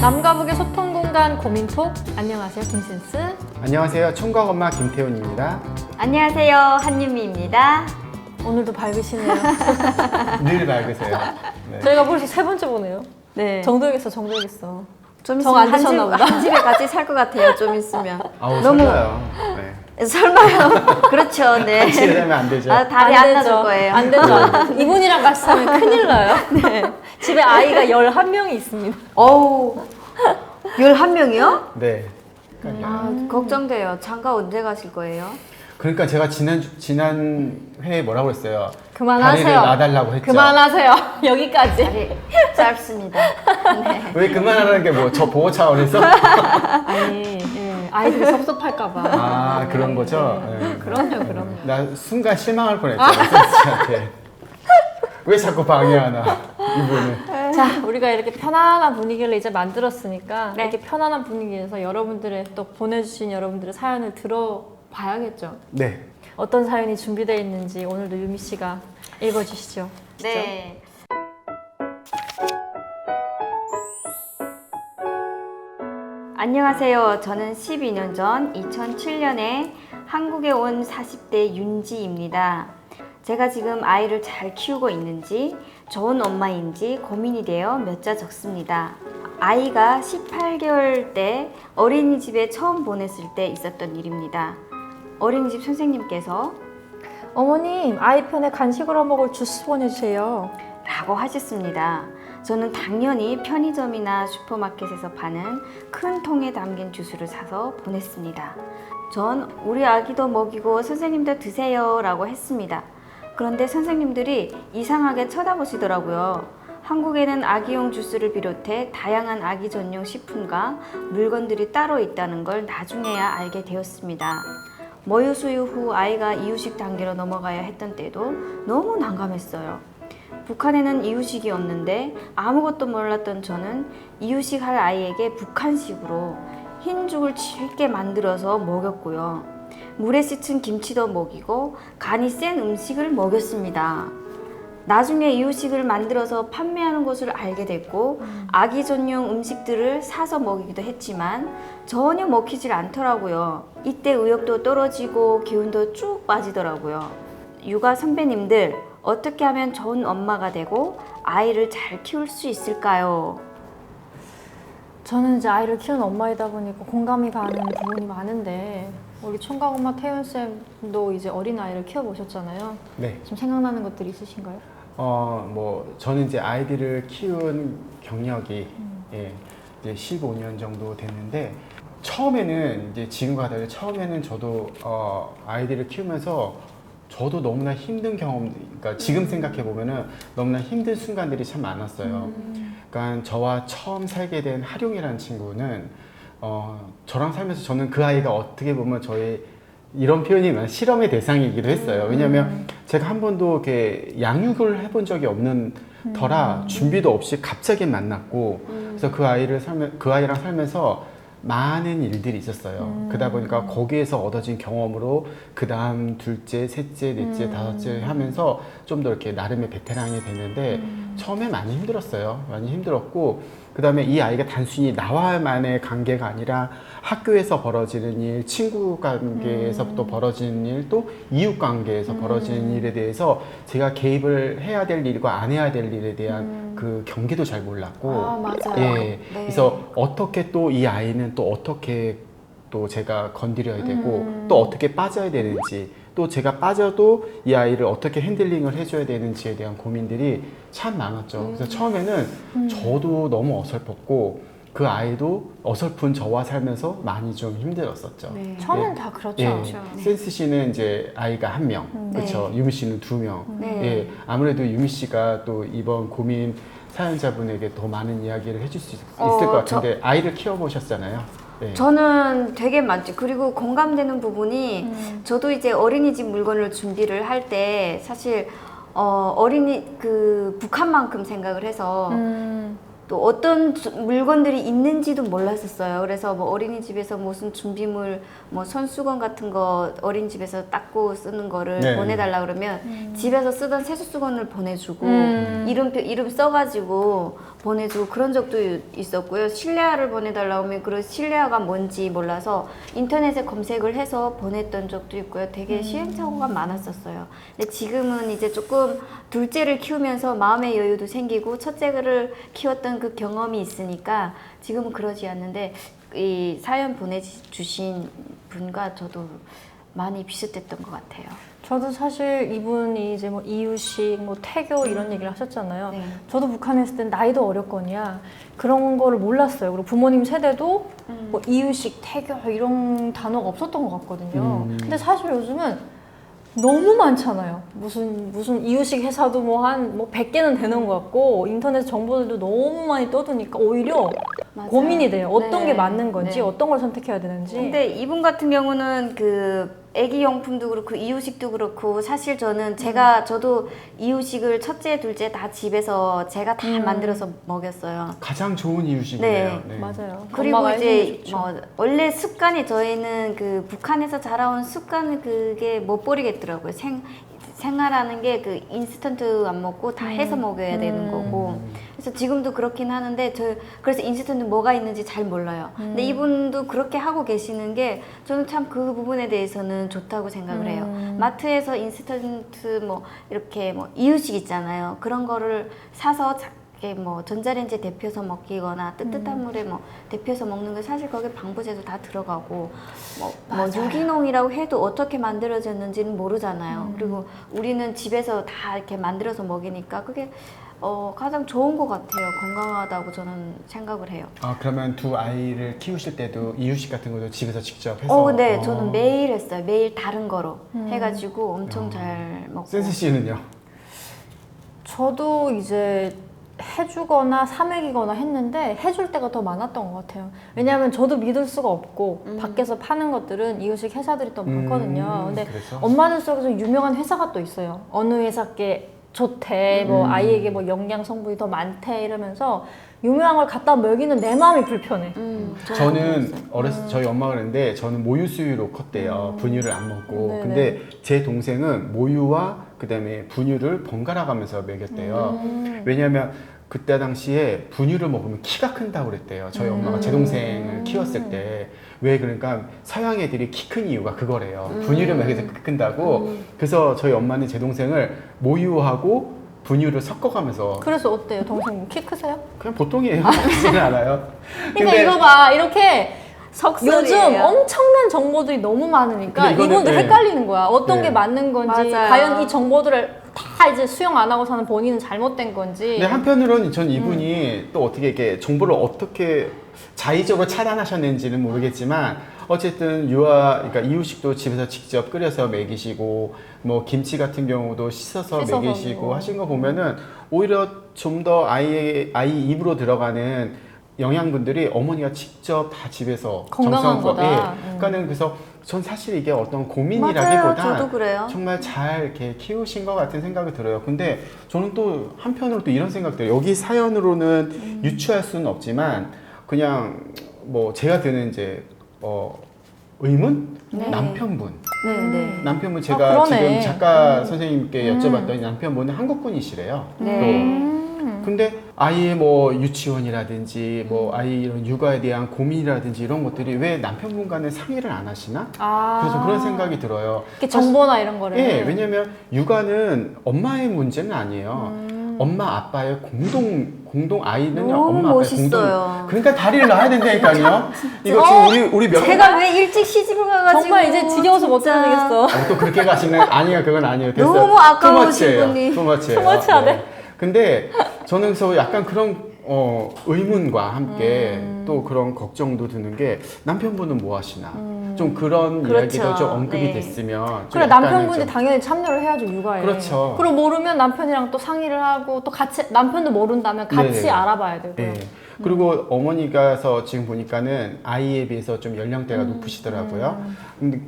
남과 북의 소통 공간 고민톡. 안녕하세요, 김신스. 안녕하세요, 총각엄마 김태훈입니다. 안녕하세요, 한유미입니다. 오늘도 밝으시네요. 늘 밝으세요. 네. 저희가 벌써 세 번째 보네요. 네. 정들겠어, 정들겠어. 좀 정 있으면 안 드셨나 보다. 한 집에 같이 살 것 같아요, 좀 있으면. 아우, 너무- 설마요. 네. 설마요? 그렇죠, 네. 같이 일하면 안 되죠. 아, 다리 안 놔줄 거예요. 안 되죠. 이분이랑 같이 살면 큰일 나요. 네. 집에 아이가 11명이 있습니다. 어우, 11명이요? 네. 아, 걱정돼요. 장가 언제 가실 거예요? 그러니까 제가 지난 회에 뭐라고 했어요? 그만하세요. 다리를 놔달라고 했죠. 그만하세요. 여기까지. 다리 짧습니다. 네. 왜 그만하라는 게 뭐 저 보호 차원에서? 아니, 예. 아이들이 섭섭할까봐. 아, 그런 거죠? 네. 네. 그럼요. 나 순간 실망할 뻔했잖아요, 센스한테. 왜 자꾸 방해하나, 이분을. 자, 우리가 이렇게 편안한 분위기를 이제 만들었으니까 네. 이렇게 편안한 분위기에서 여러분들의 또 보내주신 여러분들의 사연을 들어봐야겠죠. 네. 어떤 사연이 준비되어 있는지 오늘도 유미 씨가 읽어주시죠. 네. 안녕하세요. 저는 12년 전 2007년에 한국에 온 40대 윤지입니다. 제가 지금 아이를 잘 키우고 있는지 좋은 엄마인지 고민이 되어 몇 자 적습니다. 아이가 18개월 때 어린이집에 처음 보냈을 때 있었던 일입니다. 어린이집 선생님께서 어머님, 아이 편에 간식으로 먹을 주스 보내주세요. 라고 하셨습니다. 저는 당연히 편의점이나 슈퍼마켓에서 파는 큰 통에 담긴 주스를 사서 보냈습니다. 전 우리 아기도 먹이고 선생님도 드세요 라고 했습니다. 그런데 선생님들이 이상하게 쳐다보시더라고요. 한국에는 아기용 주스를 비롯해 다양한 아기 전용 식품과 물건들이 따로 있다는 걸 나중에야 알게 되었습니다. 모유 수유 후 아이가 이유식 단계로 넘어가야 했던 때도 너무 난감했어요. 북한에는 이유식이 없는데 아무것도 몰랐던 저는 이유식 할 아이에게 북한식으로 흰죽을 질게 만들어서 먹였고요. 물에 씻은 김치도 먹이고 간이 센 음식을 먹였습니다. 나중에 이유식을 만들어서 판매하는 곳을 알게 됐고 아기 전용 음식들을 사서 먹이기도 했지만 전혀 먹히질 않더라고요. 이때 의욕도 떨어지고 기운도 쭉 빠지더라고요. 육아 선배님들, 어떻게 하면 좋은 엄마가 되고 아이를 잘 키울 수 있을까요? 저는 이제 아이를 키우는 엄마이다 보니까 공감이 가는 부분이 많은데 우리 총각엄마 태윤쌤도 이제 어린아이를 키워보셨잖아요. 네. 좀 생각나는 것들이 있으신가요? 저는 이제 아이들을 키운 경력이 예, 이제 15년 정도 됐는데 처음에는 이제 지금과 달리 처음에는 저도 아이들을 키우면서 저도 너무나 힘든 경험, 그러니까 지금 생각해 보면은 너무나 힘든 순간들이 참 많았어요. 그러니까 저와 처음 살게 된 하룡이라는 친구는 저랑 살면서 저는 그 아이가 어떻게 보면 저의 이런 표현이면 실험의 대상이기도 했어요. 왜냐하면 제가 한 번도 이렇게 양육을 해본 적이 없는 터라 준비도 없이 갑자기 만났고 그래서 그 아이랑 살면서 많은 일들이 있었어요. 그러다 보니까 거기에서 얻어진 경험으로 그 다음 둘째, 셋째, 넷째, 다섯째 하면서 좀 더 이렇게 나름의 베테랑이 됐는데 처음에 많이 힘들었어요. 많이 힘들었고 그 다음에 이 아이가 단순히 나와만의 관계가 아니라 학교에서 벌어지는 일, 친구 관계에서부터 벌어지는 일, 또 이웃 관계에서 벌어지는 일에 대해서 제가 개입을 해야 될 일과 안 해야 될 일에 대한 그 경계도 잘 몰랐고 맞아요. 예, 네. 그래서 어떻게 또 이 아이는 또 어떻게 또 제가 건드려야 되고 또 어떻게 빠져야 되는지 또 제가 빠져도 이 아이를 어떻게 핸들링을 해줘야 되는지에 대한 고민들이 참 많았죠. 그래서 처음에는 저도 너무 어설펐고 그 아이도 어설픈 저와 살면서 많이 좀 힘들었었죠. 네. 처음엔 예. 다 그렇죠. 예, 그렇죠. 센스 씨는 이제 아이가 1명, 그렇죠. 유미 씨는 2명. 네. 예, 아무래도 유미 씨가 또 이번 고민 사연자분에게 더 많은 이야기를 해줄 수 있을 것 같은데 아이를 키워보셨잖아요. 예. 저는 되게 많죠. 그리고 공감되는 부분이 저도 이제 어린이집 물건을 준비를 할 때 사실 어린이 그 북한만큼 생각을 해서 또 어떤 물건들이 있는지도 몰랐었어요. 그래서 뭐 어린이집에서 무슨 준비물, 뭐 손수건 같은 거 어린이집에서 닦고 쓰는 거를 네. 보내달라 그러면 집에서 쓰던 세수수건을 보내주고 이름 써가지고 보내주고 그런 적도 있었고요. 실내화를 보내달라 하면 그 실내화가 뭔지 몰라서 인터넷에 검색을 해서 보냈던 적도 있고요. 되게 시행착오가 많았었어요. 근데 지금은 이제 조금 둘째를 키우면서 마음의 여유도 생기고 첫째를 키웠던 그 경험이 있으니까 지금은 그러지 않는데 이 사연 보내주신 분과 저도 많이 비슷했던 것 같아요. 저도 사실 이분이 이제 뭐 이유식, 뭐 태교 이런 얘기를 하셨잖아요. 네. 저도 북한에 있을 땐 나이도 어렸거니와 그런 거를 몰랐어요. 그리고 부모님 세대도 뭐 이유식, 태교 이런 단어가 없었던 것 같거든요. 근데 사실 요즘은 너무 많잖아요. 무슨 이유식 회사도 뭐 100개는 되는 것 같고 인터넷 정보들도 너무 많이 떠드니까 오히려 맞아요. 고민이 돼요. 어떤 네. 게 맞는 건지 네. 어떤 걸 선택해야 되는지. 근데 이분 같은 경우는 그 애기 용품도 그렇고 이유식도 그렇고 사실 저는 저도 이유식을 첫째, 둘째 다 집에서 제가 다 만들어서 먹였어요. 가장 좋은 이유식이네요. 네. 맞아요. 그리고 엄마가 이제 해주는 게 좋죠. 뭐 원래 습관이 저희는 그 북한에서 자라온 습관 그게 못 버리겠더라고요. 생활하는 게 그 인스턴트 안 먹고 다 해서 먹어야 되는 거고. 그래서 지금도 그렇긴 하는데 그래서 인스턴트 뭐가 있는지 잘 몰라요. 근데 이분도 그렇게 하고 계시는 게 저는 참 그 부분에 대해서는 좋다고 생각을 해요. 마트에서 인스턴트 뭐 이렇게 뭐 이유식 있잖아요. 그런 거를 사서 이렇게 뭐 전자레인지에 데펴서 먹이거나 뜨뜻한 물에 뭐 데펴서 먹는 거 사실 거기에 방부제도 다 들어가고 뭐 유기농이라고 해도 어떻게 만들어졌는지는 모르잖아요. 그리고 우리는 집에서 다 이렇게 만들어서 먹이니까 그게 가장 좋은 것 같아요. 건강하다고 저는 생각을 해요. 아, 그러면 두 아이를 키우실 때도 이유식 같은 것도 집에서 직접 해서? 네, 저는 매일 했어요. 매일 다른 거로 해가지고 엄청 잘 먹고. 센스 씨는요? 저도 이제 해주거나 사먹이거나 했는데 해줄 때가 더 많았던 것 같아요. 왜냐하면 저도 믿을 수가 없고 밖에서 파는 것들은 이유식 회사들이 또 많거든요. 근데 그래서? 엄마들 속에서 유명한 회사가 또 있어요. 어느 회사께 좋대, 뭐 아이에게 뭐 영양 성분이 더 많대 이러면서 유명한 걸 갖다 먹이는 내 마음이 불편해. 저는 어렸을 때 저희 엄마가 그랬는데 저는 모유 수유로 컸대요. 분유를 안 먹고. 네네. 근데 제 동생은 모유와 그다음에 분유를 번갈아 가면서 먹였대요. 왜냐하면 그때 당시에 분유를 먹으면 키가 큰다고 그랬대요. 저희 엄마가 제 동생을 키웠을 때. 왜 그러니까 서양 애들이 키 큰 이유가 그거래요. 분유를 먹여서 키 큰다고. 그래서 저희 엄마는 제 동생을 모유하고 분유를 섞어가면서 그래서 어때요? 동생 키 크세요? 그냥 보통이에요. 크지는 않아요. 그러니까 이거 봐, 이렇게 석설이에요. 요즘 엄청난 정보들이 너무 많으니까 근데 이거는, 이분도 네. 헷갈리는 거야. 어떤 네. 게 맞는 건지, 맞아요. 과연 이 정보들을 다 이제 수용 안 하고 사는 본인은 잘못된 건지. 근데 한편으로는 전 이분이 또 어떻게 이렇게 정보를 어떻게 자의적으로 차단하셨는지는 모르겠지만 어쨌든 그러니까 이유식도 집에서 직접 끓여서 먹이시고 뭐 김치 같은 경우도 씻어서 씻어서 먹이시고 뭐. 하신 거 보면은 오히려 좀 더 아이 입으로 들어가는 영양분들이 어머니가 직접 다 집에서 건강한 정성껏, 거다. 그러니까는 그래서 전 사실 이게 어떤 맞아요. 고민이라기보다 저도 그래요. 정말 잘 이렇게 키우신 것 같은 생각이 들어요. 근데 저는 또 한편으로 또 이런 생각 들어요. 여기 사연으로는 유추할 수는 없지만 그냥 뭐 제가 드는 이제 의문? 네. 남편분. 네. 남편분 제가 그러네. 지금 작가 선생님께 여쭤봤더니 남편분은 한국 분이시래요. 네. 근데 아이의 뭐 유치원이라든지 뭐 아이 이런 육아에 대한 고민이라든지 이런 것들이 왜 남편분과는 상의를 안 하시나? 그래서 그런 생각이 들어요. 이렇게 정보나 이런 거를. 예, 왜냐면 육아는 엄마의 문제는 아니에요. 엄마 아빠의 공동 아이는 너무 엄마 아빠의 멋있어요. 그러니까 다리를 놔야 된다니까요. 이거 지금 우리 몇 제가 왜 일찍 시집을 가가지고 정말 이제 지겨워서 못 진짜. 들어야겠어. 또 그렇게 가시는 아니요 그건 아니에요. 됐어요. 너무 아까우신 분이. 투머치예요. 투머치하네. 근데 저는 그래서 약간 그런 의문과 함께 또 그런 걱정도 드는 게 남편분은 뭐 하시나 좀 그런 그렇죠. 이야기도 좀 언급이 네. 됐으면 좀 그래, 약간은 남편분이 좀- 당연히 참여를 해야죠, 육아에. 그렇죠. 그리고 모르면 남편이랑 또 상의를 하고 또 같이, 남편도 모른다면 같이 네네. 알아봐야 되고요. 예. 그리고 어머니가서 지금 보니까는 아이에 비해서 좀 연령대가 높으시더라고요.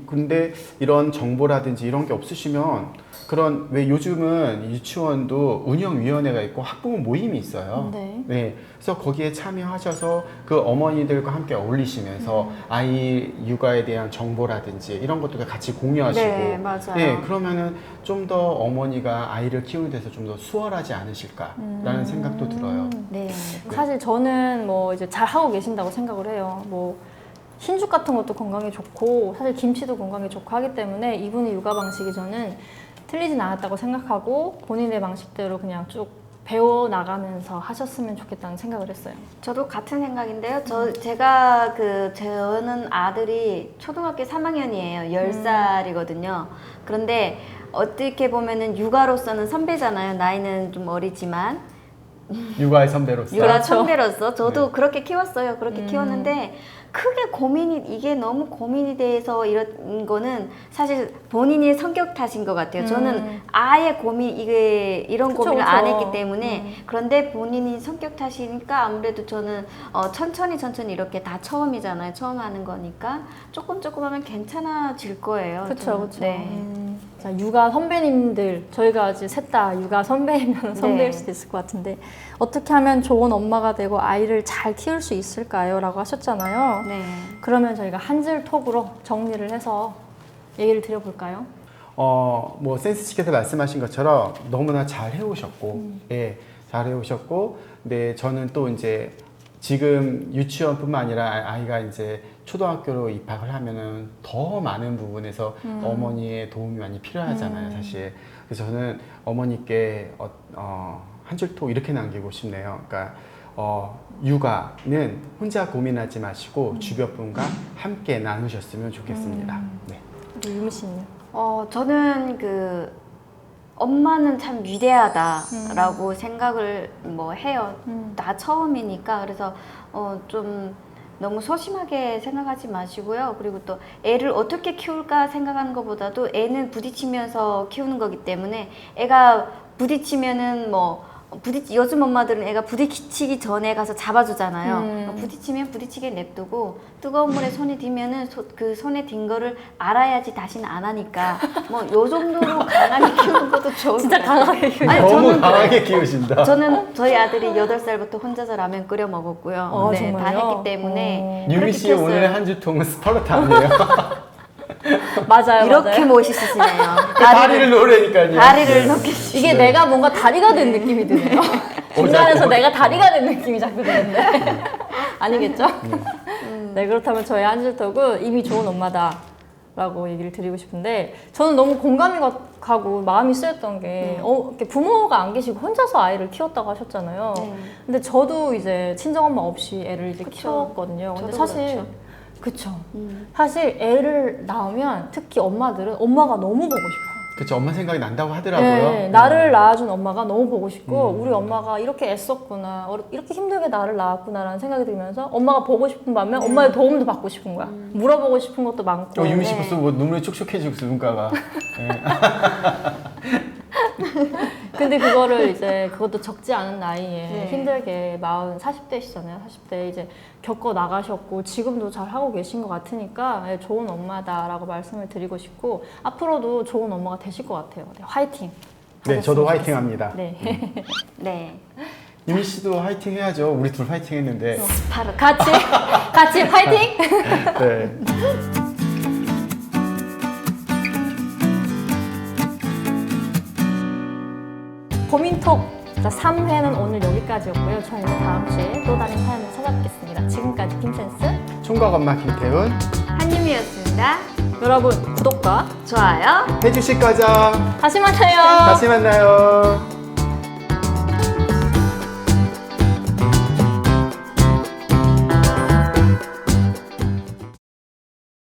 근데 이런 정보라든지 이런 게 없으시면 그런 왜 요즘은 유치원도 운영위원회가 있고 학부모 모임이 있어요. 네. 그래서 거기에 참여하셔서 그 어머니들과 함께 어울리시면서 아이 육아에 대한 정보라든지 이런 것도 같이 공유하시고. 네, 맞아요. 그러면은 좀 더 어머니가 아이를 키우는 데서 좀 더 수월하지 않으실까라는 생각도 들어요. 네. 사실 저는 뭐 이제 잘 하고 계신다고 생각을 해요. 뭐 흰죽 같은 것도 건강에 좋고 사실 김치도 건강에 좋고 하기 때문에 이분의 육아 방식이 저는 틀리진 않았다고 생각하고 본인의 방식대로 그냥 쭉 배워 나가면서 하셨으면 좋겠다는 생각을 했어요. 저도 같은 생각인데요. 저는 아들이 초등학교 3학년이에요. 10살이거든요. 그런데 어떻게 보면은 육아로서는 선배잖아요. 나이는 좀 어리지만. 육아의 선배로서. 육아 그렇죠. 선배로서 저도 네. 그렇게 키웠어요. 그렇게 키웠는데 크게 이게 너무 고민이 돼서 이런 거는 사실 본인의 성격 탓인 것 같아요. 저는 아예 이런 그쵸, 고민을 그쵸. 안 했기 때문에 그런데 본인이 성격 탓이니까 아무래도 저는 천천히 이렇게 다 처음이잖아요. 처음 하는 거니까 조금 하면 괜찮아질 거예요. 그렇죠, 저는. 그렇죠. 네. 자, 육아 선배님들 저희가 아직 셋 다 육아 선배이면 선배일 네. 수도 있을 것 같은데 어떻게 하면 좋은 엄마가 되고 아이를 잘 키울 수 있을까요? 라고 하셨잖아요. 네. 그러면 저희가 한 줄 톡으로 정리를 해서 얘기를 드려볼까요? 뭐 센스씨께서 말씀하신 것처럼 너무나 잘 해오셨고, 잘 해오셨고, 근데 저는 또 이제 지금 유치원뿐만 아니라 아이가 이제 초등학교로 입학을 하면은 더 많은 부분에서 어머니의 도움이 많이 필요하잖아요, 사실. 그래서 저는 어머니께 한 줄 톡 이렇게 남기고 싶네요. 그러니까 육아는 혼자 고민하지 마시고 주변 분과 함께 나누셨으면 좋겠습니다. 네. 우리 유미 씨는? 저는 엄마는 참 위대하다라고 생각을 해요. 나 처음이니까. 그래서 좀 너무 소심하게 생각하지 마시고요. 그리고 또 애를 어떻게 키울까 생각하는 것보다도 애는 부딪히면서 키우는 거기 때문에 애가 부딪히면은 요즘 엄마들은 애가 부딪히기 전에 가서 잡아주잖아요. 부딪히면 부딪히게 냅두고 뜨거운 물에 손이 ധി면은 그 손에 딘 거를 알아야지 다시는 안 하니까 요 정도로 강하게 키우는 것도 좋은 진짜 것 같아요. 강하게 키우죠. 너무 강하게 키우신다. 저는 저희 아들이 8살부터 혼자서 라면 끓여 먹었고요. 네, 다 정말요? 했기 때문에 유미 그렇게 씨의 키웠어요. 오늘의 한 줄 통은 스파르타네요. 맞아요, 이렇게 맞아요. 멋있으시네요. 다리를 놓으려니까요. 다리를 놓겠습니다. 이게 내가 뭔가 다리가 된 느낌이 드네요. 중간에서 내가 다리가 된 느낌이 자꾸 드는데 아니겠죠? 네, 그렇다면 저희 한줄톡은 이미 좋은 엄마다 라고 얘기를 드리고 싶은데 저는 너무 공감이 가고 마음이 쓰였던 게 이렇게 부모가 안 계시고 혼자서 아이를 키웠다고 하셨잖아요. 근데 저도 이제 친정엄마 없이 애를 이제 그쵸. 키웠거든요. 근데 저도 사실 그쵸. 사실 애를 낳으면 특히 엄마들은 엄마가 너무 보고 싶어요. 그쵸, 엄마 생각이 난다고 하더라고요. 네, 나를 낳아준 엄마가 너무 보고 싶고 우리 엄마가 이렇게 애썼구나 이렇게 힘들게 나를 낳았구나라는 생각이 들면서 엄마가 보고 싶은 반면 엄마의 도움도 받고 싶은 거야. 물어보고 싶은 것도 많고. 유미 씨 벌써 눈물이 촉촉해지고 눈가가. 근데 그것도 적지 않은 나이에 네. 힘들게 40대시잖아요. 40대 이제 겪어 나가셨고 지금도 잘 하고 계신 것 같으니까 좋은 엄마다라고 말씀을 드리고 싶고 앞으로도 좋은 엄마가 되실 것 같아요. 네, 화이팅. 네, 저도 화이팅 합니다. 네. 네. 유미 씨도 화이팅 해야죠. 우리 둘 화이팅 했는데. 바로 같이 화이팅! 네. 고민톡 3회는 오늘 여기까지였고요. 저희는 다음 주에 또 다른 사연을 찾아뵙겠습니다. 지금까지 김센스 총각 엄마 김태훈 한유미였습니다. 여러분 구독과 좋아요. 해주실 거죠? 다시 만나요. 다시 만나요.